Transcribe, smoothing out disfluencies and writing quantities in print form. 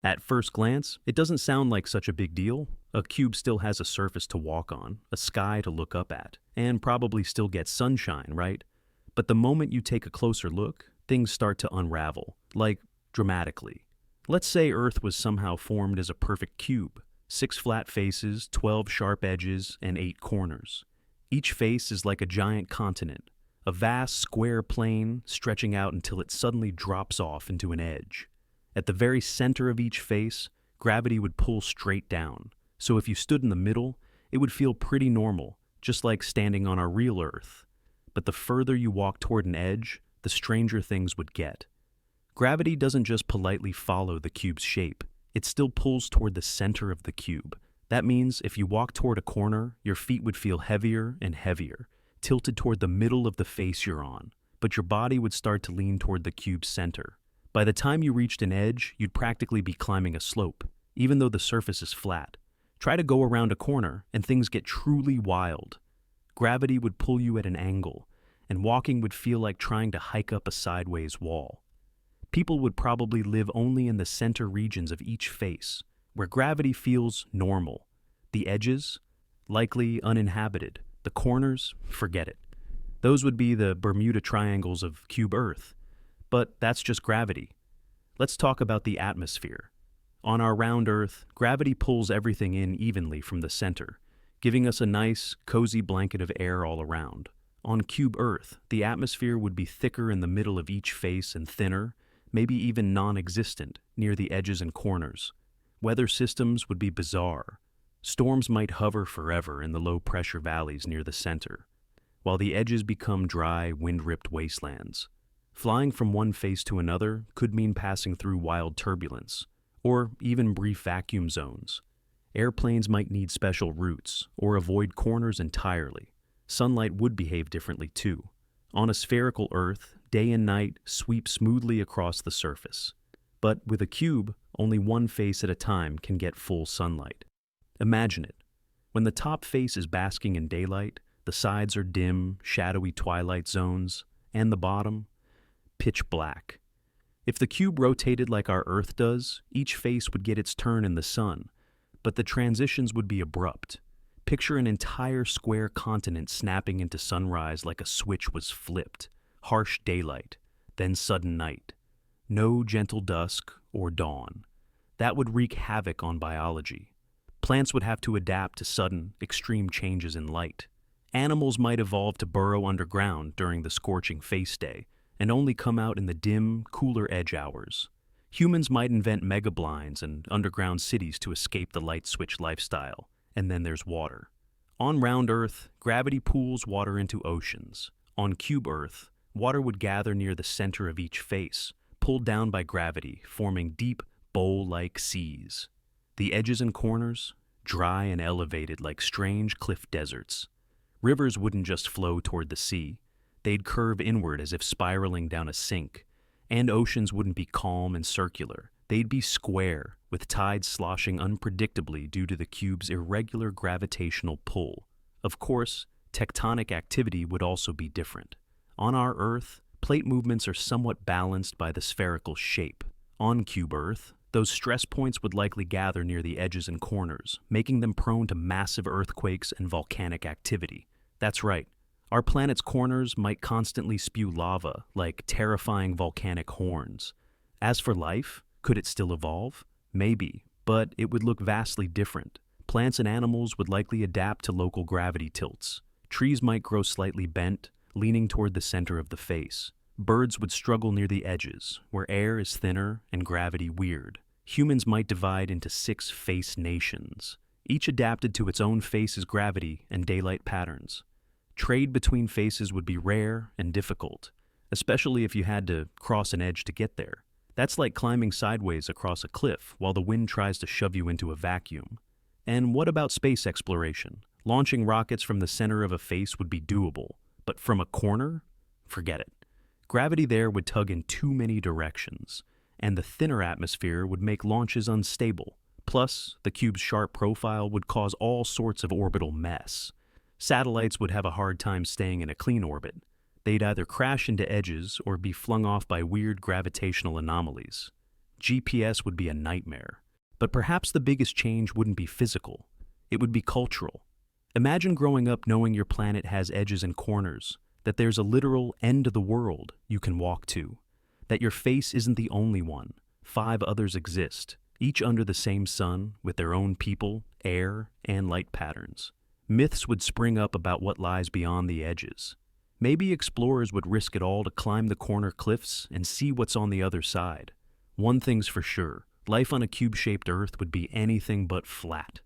At first glance, it doesn't sound like such a big deal. A cube still has a surface to walk on, a sky to look up at, and probably still gets sunshine, right? But the moment you take a closer look, things start to unravel, like dramatically. Let's say Earth was somehow formed as a perfect cube: six flat faces, 12 sharp edges, and eight corners. Each face is like a giant continent, a vast square plane stretching out until it suddenly drops off into an edge. At the very center of each face, gravity would pull straight down. So if you stood in the middle, it would feel pretty normal, just like standing on our real Earth. But the further you walk toward an edge, the stranger things would get. Gravity doesn't just politely follow the cube's shape, it still pulls toward the center of the cube. That means if you walk toward a corner, your feet would feel heavier and heavier, tilted toward the middle of the face you're on, but your body would start to lean toward the cube's center. By the time you reached an edge, you'd practically be climbing a slope, even though the surface is flat. Try to go around a corner, and things get truly wild. Gravity would pull you at an angle, and walking would feel like trying to hike up a sideways wall. People would probably live only in the center regions of each face, where gravity feels normal. The edges? Likely uninhabited. The corners? Forget it. Those would be the Bermuda Triangles of Cube Earth. But that's just gravity. Let's talk about the atmosphere. On our round Earth, gravity pulls everything in evenly from the center, giving us a nice, cozy blanket of air all around. On Cube Earth, the atmosphere would be thicker in the middle of each face and thinner, maybe even non-existent, near the edges and corners. Weather systems would be bizarre. Storms might hover forever in the low-pressure valleys near the center, while the edges become dry, wind-ripped wastelands. Flying from one face to another could mean passing through wild turbulence, or even brief vacuum zones. Airplanes might need special routes, or avoid corners entirely. Sunlight would behave differently too. On a spherical Earth, day and night sweep smoothly across the surface. But with a cube, only one face at a time can get full sunlight. Imagine it. When the top face is basking in daylight, the sides are dim, shadowy twilight zones, and the bottom, pitch black. If the cube rotated like our Earth does, each face would get its turn in the sun, but the transitions would be abrupt. Picture an entire square continent snapping into sunrise like a switch was flipped. Harsh daylight, then sudden night. No gentle dusk or dawn. That would wreak havoc on biology. Plants would have to adapt to sudden, extreme changes in light. Animals might evolve to burrow underground during the scorching face day, and only come out in the dim, cooler edge hours. Humans might invent megablinds and underground cities to escape the light switch lifestyle. And then there's water. On round Earth, gravity pools water into oceans. On Cube Earth, water would gather near the center of each face, pulled down by gravity, forming deep, bowl-like seas. The edges and corners, dry and elevated like strange cliff deserts. Rivers wouldn't just flow toward the sea. They'd curve inward as if spiraling down a sink. And oceans wouldn't be calm and circular. They'd be square, with tides sloshing unpredictably due to the cube's irregular gravitational pull. Of course, tectonic activity would also be different. On our Earth, plate movements are somewhat balanced by the spherical shape. On Cube Earth, those stress points would likely gather near the edges and corners, making them prone to massive earthquakes and volcanic activity. That's right. Our planet's corners might constantly spew lava, like terrifying volcanic horns. As for life, could it still evolve? Maybe, but it would look vastly different. Plants and animals would likely adapt to local gravity tilts. Trees might grow slightly bent, leaning toward the center of the face. Birds would struggle near the edges, where air is thinner and gravity weird. Humans might divide into 6 face nations, each adapted to its own face's gravity and daylight patterns. Trade between faces would be rare and difficult, especially if you had to cross an edge to get there. That's like climbing sideways across a cliff while the wind tries to shove you into a vacuum. And what about space exploration? Launching rockets from the center of a face would be doable, but from a corner? Forget it. Gravity there would tug in too many directions, and the thinner atmosphere would make launches unstable. Plus, the cube's sharp profile would cause all sorts of orbital mess. Satellites would have a hard time staying in a clean orbit. They'd either crash into edges or be flung off by weird gravitational anomalies. GPS would be a nightmare. But perhaps the biggest change wouldn't be physical. It would be cultural. Imagine growing up knowing your planet has edges and corners, that there's a literal end of the world you can walk to, that your face isn't the only one. 5 others exist, each under the same sun, with their own people, air, and light patterns. Myths would spring up about what lies beyond the edges. Maybe explorers would risk it all to climb the corner cliffs and see what's on the other side. One thing's for sure, life on a cube-shaped Earth would be anything but flat.